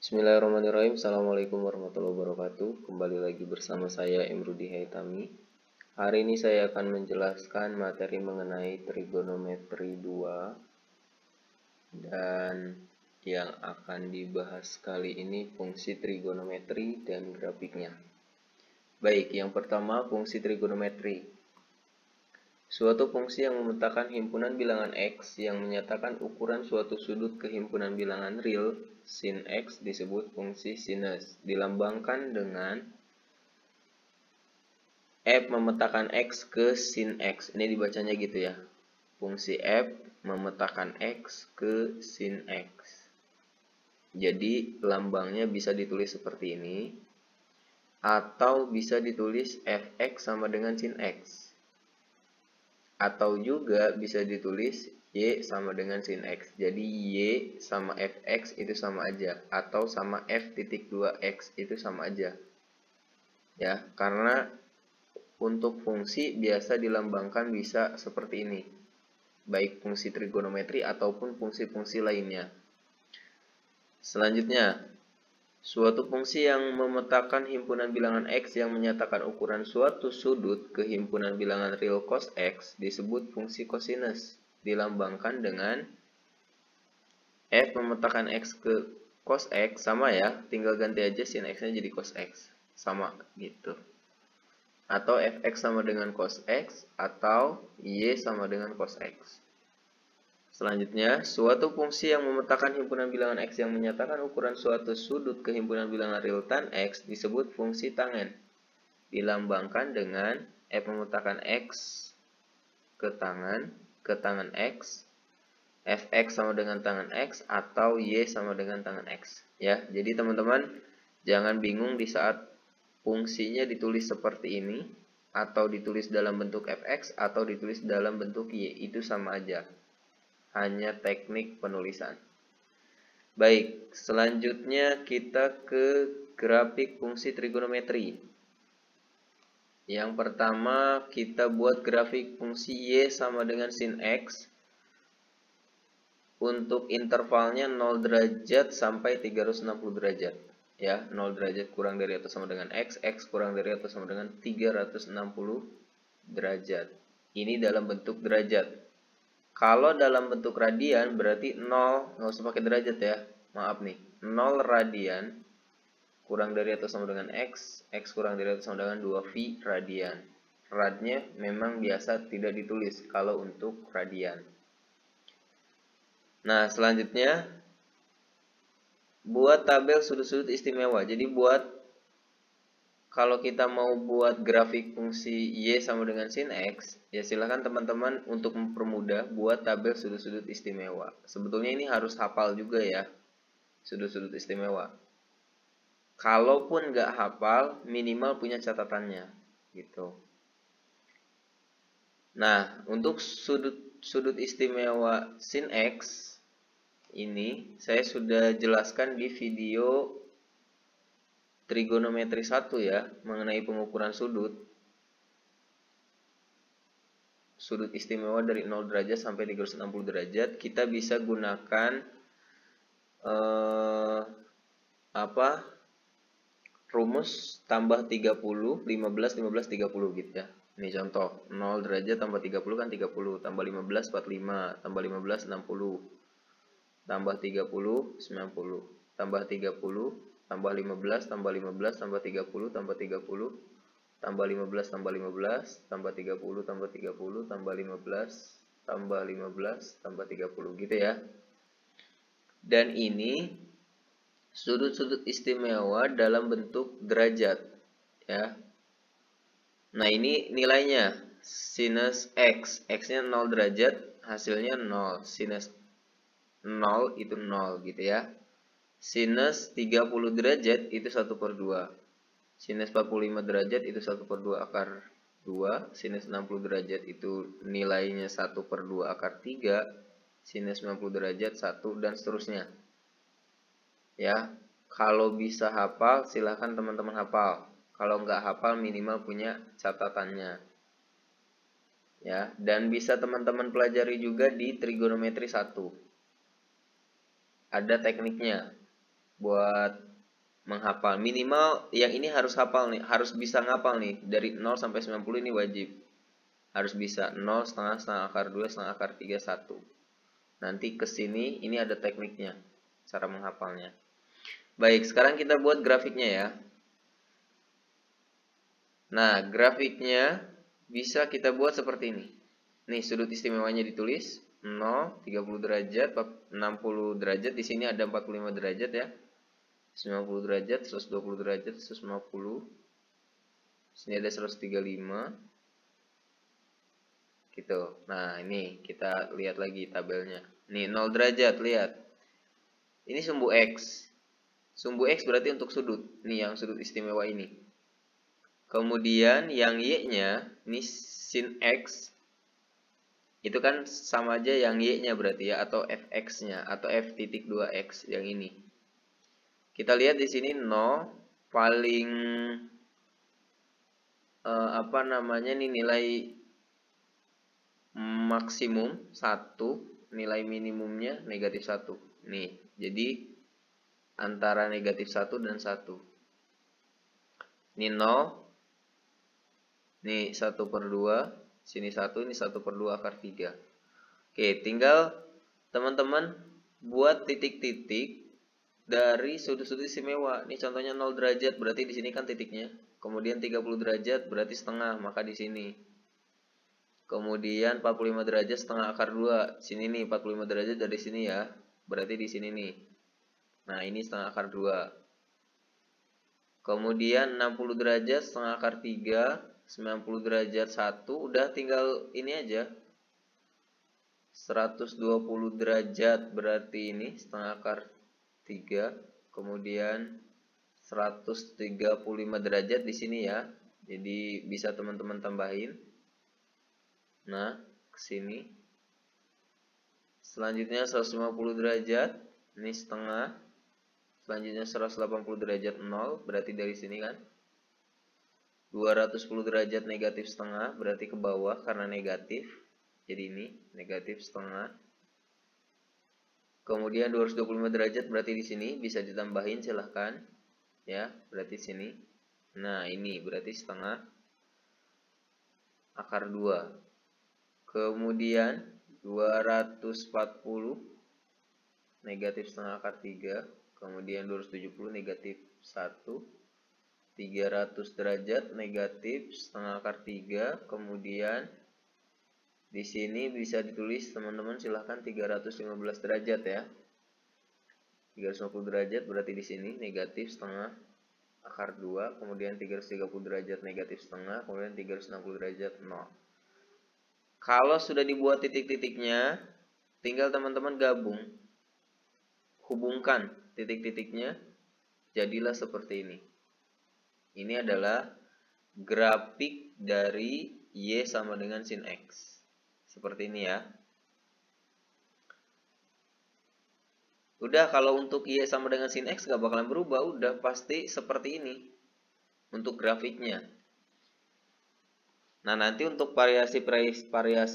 Bismillahirrahmanirrahim. Assalamualaikum warahmatullahi wabarakatuh. Kembali lagi bersama saya Imrudi Haitami. Hari ini saya akan menjelaskan materi mengenai trigonometri 2, dan yang akan dibahas kali ini fungsi trigonometri dan grafiknya. Baik, yang pertama fungsi trigonometri. Suatu fungsi yang memetakan himpunan bilangan X yang menyatakan ukuran suatu sudut ke himpunan bilangan real sin X disebut fungsi sinus. Dilambangkan dengan F memetakan X ke sin X. Ini dibacanya gitu ya. Fungsi F memetakan X ke sin X. Jadi lambangnya bisa ditulis seperti ini. Atau bisa ditulis Fx sama dengan sin X. Atau juga bisa ditulis Y sama dengan sin X. Jadi Y sama Fx itu sama aja. Atau sama F.2x itu sama aja. Ya, karena untuk fungsi biasa dilambangkan bisa seperti ini. Baik fungsi trigonometri ataupun fungsi-fungsi lainnya. Selanjutnya, suatu fungsi yang memetakan himpunan bilangan X yang menyatakan ukuran suatu sudut ke himpunan bilangan real cos X disebut fungsi kosinus. Dilambangkan dengan F memetakan X ke cos X, sama ya, tinggal ganti aja sin X nya jadi cos X, sama gitu. Atau Fx sama dengan cos X, atau Y sama dengan cos X. Selanjutnya, suatu fungsi yang memetakan himpunan bilangan X yang menyatakan ukuran suatu sudut ke himpunan bilangan real tan X disebut fungsi tangen. Dilambangkan dengan F memetakan X ke tangan X, Fx sama dengan tangan X, atau Y sama dengan tangan X. Ya, jadi teman-teman jangan bingung di saat fungsinya ditulis seperti ini, atau ditulis dalam bentuk Fx, atau ditulis dalam bentuk Y, itu sama aja. Hanya teknik penulisan. Baik, selanjutnya kita ke grafik fungsi trigonometri. Yang pertama kita buat grafik fungsi Y sama dengan sin X. Untuk intervalnya 0 derajat sampai 360 derajat. Ya, 0 derajat kurang dari atau sama dengan X, X kurang dari atau sama dengan 360 derajat. Ini dalam bentuk derajat. Kalau dalam bentuk radian berarti 0, nggak usah pakai derajat ya, maaf nih, 0 radian kurang dari atau sama dengan X, X kurang dari atau sama dengan 2V radian. Radnya memang biasa tidak ditulis kalau untuk radian. Nah, selanjutnya buat tabel sudut-sudut istimewa. Jadi kalau kita mau buat grafik fungsi Y sama dengan sin X, ya silahkan teman-teman untuk mempermudah buat tabel sudut-sudut istimewa. Sebetulnya ini harus hafal juga ya, sudut-sudut istimewa. Kalaupun nggak hafal, minimal punya catatannya, gitu. Nah, untuk sudut istimewa sin X, ini saya sudah jelaskan di video trigonometri 1 ya, mengenai pengukuran sudut istimewa dari 0 derajat sampai 360 derajat. Kita bisa gunakan rumus tambah 30, 15, 15, 30 gitu ya. Ini contoh, 0 derajat tambah 30 kan 30, tambah 15, 45, tambah 15, 60, tambah 30, 90, tambah 30, tambah 15, tambah 15, tambah 30, tambah 30, tambah 15, tambah 15, tambah 30, tambah 30, tambah 15, tambah 15, tambah 30 gitu ya. Dan ini sudut-sudut istimewa dalam bentuk derajat ya. Nah, ini nilainya sinus X, X-nya 0 derajat, hasilnya 0, sinus 0 itu 0 gitu ya. Sinus 30 derajat itu 1/2. Sinus 45 derajat itu 1/2 akar 2. Sinus 60 derajat itu nilainya 1/2 akar 3. Sinus 90 derajat 1, dan seterusnya. Ya, kalau bisa hafal silahkan teman-teman hafal. Kalau nggak hafal minimal punya catatannya. Ya, dan bisa teman-teman pelajari juga di trigonometri 1. Ada tekniknya. buat menghafal. Minimal yang ini harus hafal nih, harus bisa ngapal nih. Dari 0 sampai 90 ini wajib. Harus bisa 0, setengah, setengah akar 2, setengah akar 3, 1. Nanti ke sini ini ada tekniknya, cara menghafalnya. Baik, sekarang kita buat grafiknya ya. Nah, grafiknya bisa kita buat seperti ini. Nih, sudut istimewanya ditulis 0, 30 derajat, 60 derajat, di sini ada 45 derajat ya. 90 derajat, 120 derajat, 150. Sini ada 135. Gitu. Nah, ini kita lihat lagi tabelnya. Nih, 0 derajat, lihat. Ini sumbu X. Sumbu X berarti untuk sudut. Nih, yang sudut istimewa ini. Kemudian yang Y-nya, ini sin X. Itu kan sama aja yang Y-nya berarti ya, atau Fx-nya, atau F.2x yang ini. Kita lihat di sini 0 paling apa namanya nih, nilai maksimum 1, nilai minimumnya negatif 1. Nih, jadi antara negatif 1 dan 1. Ini 0. Nih 1/2. Sini 1, ini 1/2 akar 3. Oke, tinggal teman-teman buat titik-titik dari sudut-sudut istimewa. Ini contohnya 0 derajat, berarti di sini kan titiknya. Kemudian 30 derajat berarti setengah, maka di sini. Kemudian 45 derajat setengah akar 2. Sini nih 45 derajat dari sini ya. Berarti di sini nih. Nah, ini setengah akar 2. Kemudian 60 derajat setengah akar 3, 90 derajat 1, udah tinggal ini aja. 120 derajat berarti ini setengah akar 3, kemudian 135 derajat di sini ya. Jadi bisa teman-teman tambahin. Nah, ke sini. Selanjutnya 150 derajat, ini setengah. Selanjutnya 180 derajat 0, berarti dari sini kan. 210 derajat negatif setengah, berarti ke bawah karena negatif. Jadi ini negatif setengah. Kemudian 225 derajat berarti di sini bisa ditambahin silahkan. Ya, berarti sini. Nah, ini berarti setengah akar 2. Kemudian 240 negatif setengah akar 3. Kemudian 270 negatif 1. 300 derajat negatif setengah akar 3. Kemudian di sini bisa ditulis teman-teman silahkan 315 derajat ya. 350 derajat berarti di sini negatif setengah akar 2, kemudian 330 derajat negatif setengah, kemudian 360 derajat 0. Kalau sudah dibuat titik-titiknya, tinggal teman-teman gabung. Hubungkan titik-titiknya, jadilah seperti ini. Ini adalah grafik dari Y sama dengan sin X. Seperti ini ya. Udah, kalau untuk Y sama dengan sin X gak bakalan berubah, udah pasti seperti ini untuk grafiknya. Nah, nanti untuk variasi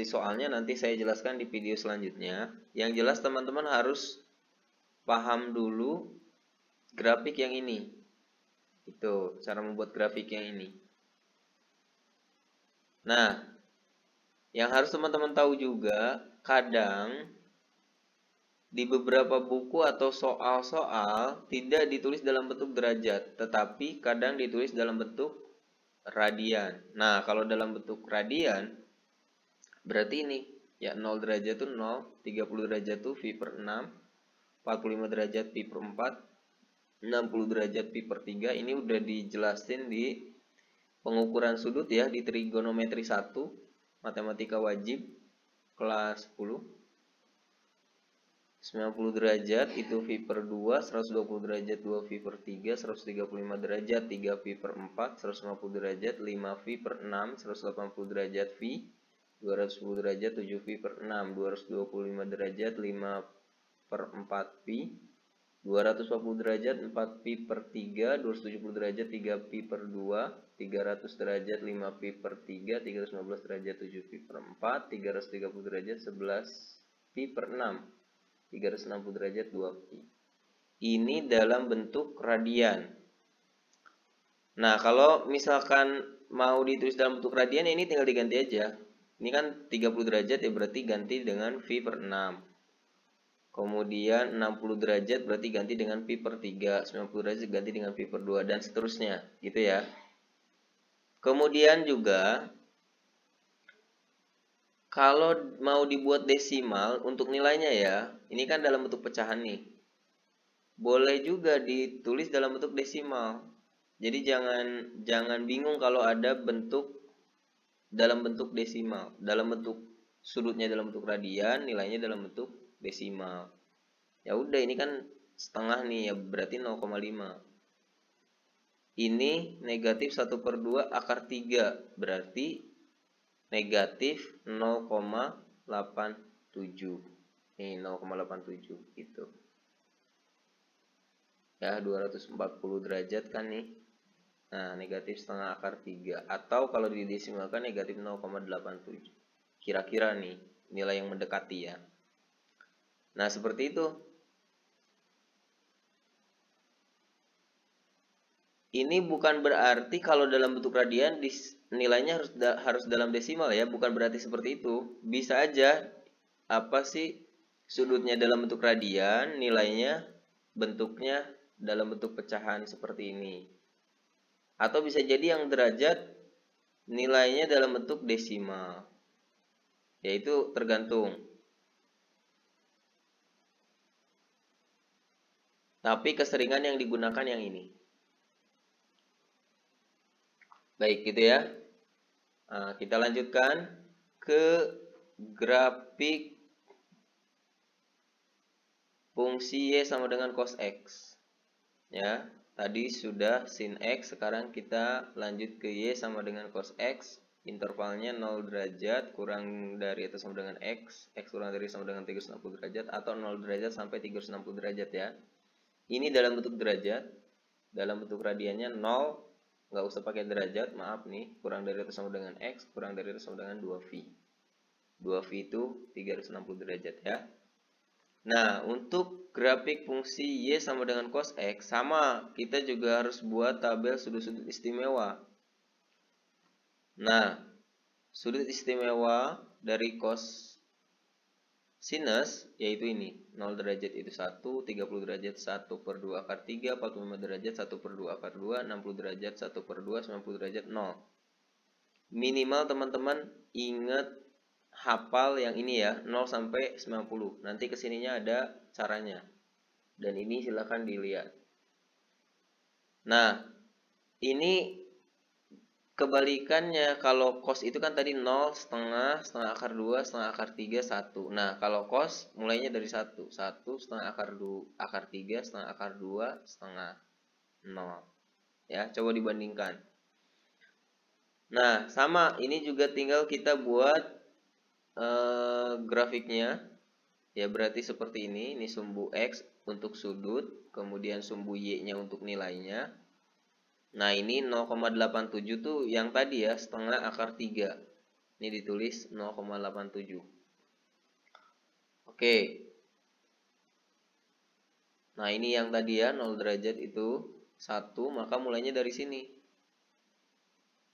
soalnya nanti saya jelaskan di video selanjutnya. Yang jelas teman-teman harus paham dulu grafik yang ini. Itu cara membuat grafik yang ini. Nah, yang harus teman-teman tahu juga, kadang di beberapa buku atau soal-soal tidak ditulis dalam bentuk derajat, tetapi kadang ditulis dalam bentuk radian. Nah, kalau dalam bentuk radian, berarti ini, ya 0 derajat itu 0, 30 derajat itu pi per 6, 45 derajat pi per 4, 60 derajat pi per 3, ini udah dijelasin di pengukuran sudut ya, di trigonometri 1, matematika wajib, kelas 10. 90 derajat itu pi per 2, 120 derajat 2 pi per 3, 135 derajat 3 pi per 4, 150 derajat 5 pi per 6, 180 derajat pi, 210 derajat 7 pi per 6, 225 derajat 5 per 4 pi, 240 derajat 4 pi per 3, 270 derajat 3 pi per 2, 300 derajat 5 pi per 3, 315 derajat 7 pi per 4, 330 derajat 11 pi per 6, 360 derajat 2 pi. ini dalam bentuk radian. Nah, kalau misalkan mau ditulis dalam bentuk radian, ini tinggal diganti aja. Ini kan 30 derajat ya, berarti ganti dengan V per 6. Kemudian 60 derajat berarti ganti dengan pi per 3, 90 derajat ganti dengan pi per 2, dan seterusnya, gitu ya. Kemudian juga, kalau mau dibuat desimal untuk nilainya ya, ini kan dalam bentuk pecahan nih. Boleh juga ditulis dalam bentuk desimal. Jadi jangan bingung kalau ada bentuk dalam bentuk desimal. Dalam bentuk sudutnya dalam bentuk radian, nilainya dalam bentuk desimal. Ya udah, ini kan setengah nih ya, berarti 0,5. Ini negatif 1 per 2 akar 3, berarti negatif 0,87. Ini 0,87 gitu. Ya, 240 derajat kan nih. Nah, negatif setengah akar 3. Atau kalau didesimalkan negatif 0,87. Kira-kira nih, nilai yang mendekati ya. Nah, seperti itu. Ini bukan berarti kalau dalam bentuk radian nilainya harus dalam desimal ya, bukan berarti seperti itu. Bisa aja apa sih sudutnya dalam bentuk radian, nilainya bentuknya dalam bentuk pecahan seperti ini. Atau bisa jadi yang derajat nilainya dalam bentuk desimal. Yaitu tergantung. Tapi keseringan yang digunakan yang ini. Baik, gitu ya. Nah, kita lanjutkan ke grafik fungsi Y sama dengan cos X. Ya, tadi sudah sin X, sekarang kita lanjut ke Y sama dengan cos X. Intervalnya 0 derajat kurang dari atau sama dengan X, X kurang dari sama dengan 360 derajat, atau 0 derajat sampai 360 derajat ya. Ini dalam bentuk derajat, dalam bentuk radiannya 0, nggak usah pakai derajat, maaf nih, kurang dari atau sama dengan X, kurang dari atau sama dengan 2V. 2V itu 360 derajat ya. Nah, untuk grafik fungsi Y sama dengan cos X, sama, kita juga harus buat tabel sudut-sudut istimewa. Nah, sudut istimewa dari cos sinus, yaitu ini, 0 derajat itu 1, 30 derajat 1 per 2 akar 3, 45 derajat 1 per 2 akar 2, 60 derajat 1 per 2, 90 derajat 0. Minimal teman-teman ingat hafal yang ini ya, 0 sampai 90. Nanti kesininya ada caranya. Dan ini silahkan dilihat. Nah, ini kebalikannya. Kalau cos itu kan tadi 0, setengah, setengah akar 2, setengah akar 3, 1. Nah, kalau cos mulainya dari 1. 1, setengah akar 2, akar 3, setengah akar 2, setengah 0. Ya, coba dibandingkan. Nah, sama, ini juga tinggal kita buat grafiknya. Ya, berarti seperti ini sumbu X untuk sudut, kemudian sumbu Y-nya untuk nilainya. Nah, ini 0,87 tuh yang tadi ya, setengah akar 3. Ini ditulis 0,87. Oke. Nah, ini yang tadi ya, 0 derajat itu 1, maka mulainya dari sini.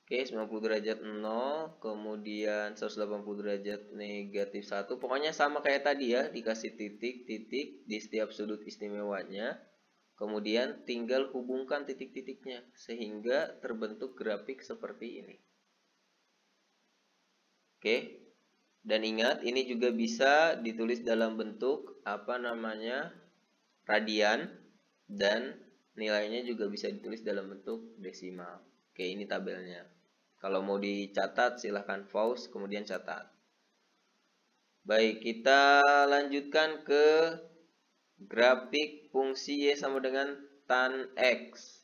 Oke, 90 derajat 0, kemudian 180 derajat negatif 1. Pokoknya sama kayak tadi ya, dikasih titik-titik di setiap sudut istimewanya. Kemudian tinggal hubungkan titik-titiknya sehingga terbentuk grafik seperti ini. Oke. Dan ingat, ini juga bisa ditulis dalam bentuk radian, dan nilainya juga bisa ditulis dalam bentuk desimal. Oke, ini tabelnya. Kalau mau dicatat silahkan pause kemudian catat. Baik, kita lanjutkan ke grafik fungsi Y sama dengan tan X.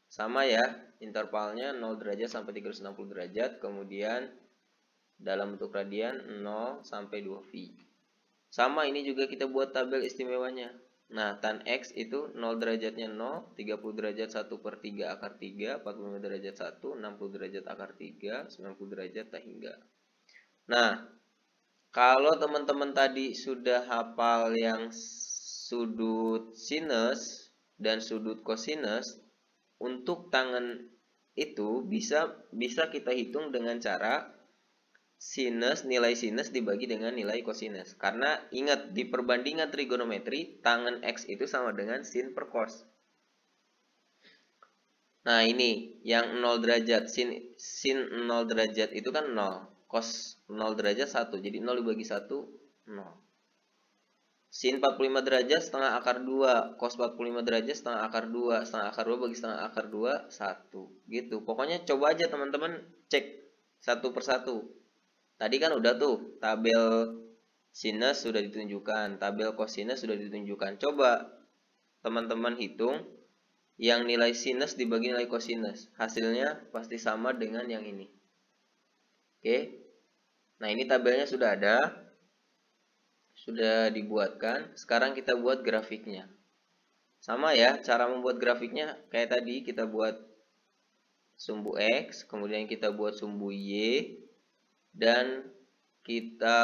Sama ya, intervalnya 0 derajat sampai 360 derajat, kemudian dalam bentuk radian 0 sampai 2V. Sama, ini juga kita buat tabel istimewanya. Nah, tan X itu 0 derajatnya 0, 30 derajat 1 per 3 akar 3, 45 derajat 1, 60 derajat akar 3, 90 derajat tak hingga. Nah, kalau teman-teman tadi sudah hafal yang sudut sinus, dan sudut kosinus untuk tangen itu bisa kita hitung dengan cara nilai sinus dibagi dengan nilai kosinus. Karena ingat, di perbandingan trigonometri, tangen X itu sama dengan sin per cos. Nah, ini yang 0 derajat, sin 0 derajat itu kan 0, cos 0 derajat 1, jadi 0 dibagi 1, 0. Sin 45 derajat setengah akar 2, cos 45 derajat setengah akar 2, setengah akar 2 bagi setengah akar 2, 1. Gitu, pokoknya coba aja teman-teman cek satu persatu. Tadi kan udah tuh, tabel sinus sudah ditunjukkan, tabel kosinus sudah ditunjukkan. Coba teman-teman hitung yang nilai sinus dibagi nilai kosinus, hasilnya pasti sama dengan yang ini. Oke, nah ini tabelnya sudah ada, sudah dibuatkan. Sekarang kita buat grafiknya. Sama ya, cara membuat grafiknya kayak tadi, kita buat sumbu X, kemudian kita buat sumbu Y, dan kita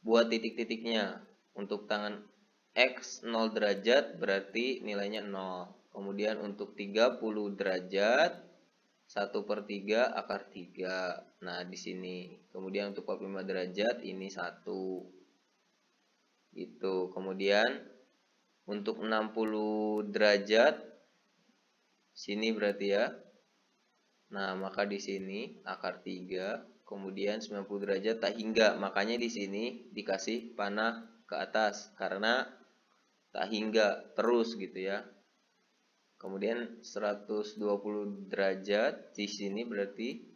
buat titik-titiknya. Untuk tangan X 0 derajat berarti nilainya 0. Kemudian untuk 30 derajat 1/3 akar 3. Nah, di sini. Kemudian untuk 45 derajat ini 1. Gitu. Kemudian untuk 60 derajat sini berarti ya. Nah, maka di sini akar 3. Kemudian 90 derajat tak hingga. Makanya di sini dikasih panah ke atas karena tak hingga terus gitu ya. Kemudian 120 derajat di sini berarti.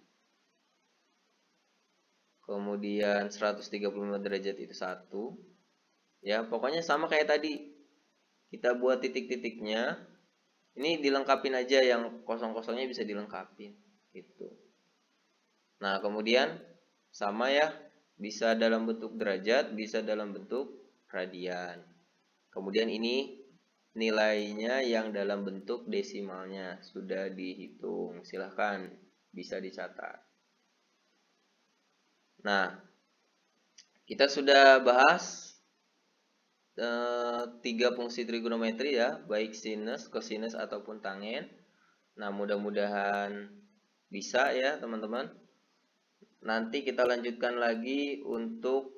Kemudian 135 derajat itu 1. Ya, pokoknya sama kayak tadi. Kita buat titik-titiknya. Ini dilengkapin aja, yang kosong-kosongnya bisa dilengkapin gitu. Nah, kemudian sama ya, bisa dalam bentuk derajat, bisa dalam bentuk radian. Kemudian ini nilainya yang dalam bentuk desimalnya sudah dihitung. Silahkan bisa dicatat. Nah, kita sudah bahas 3 fungsi trigonometri ya, baik sinus, kosinus ataupun tangen. Nah, mudah-mudahan bisa ya teman-teman. Nanti kita lanjutkan lagi untuk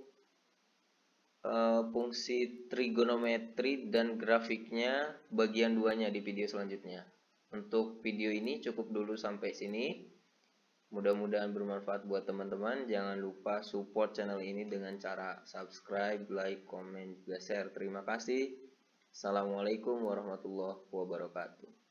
fungsi trigonometri dan grafiknya bagian 2-nya di video selanjutnya. Untuk video ini cukup dulu sampai sini. Mudah-mudahan bermanfaat buat teman-teman. Jangan lupa support channel ini dengan cara subscribe, like, comment, juga share. Terima kasih. Assalamualaikum warahmatullahi wabarakatuh.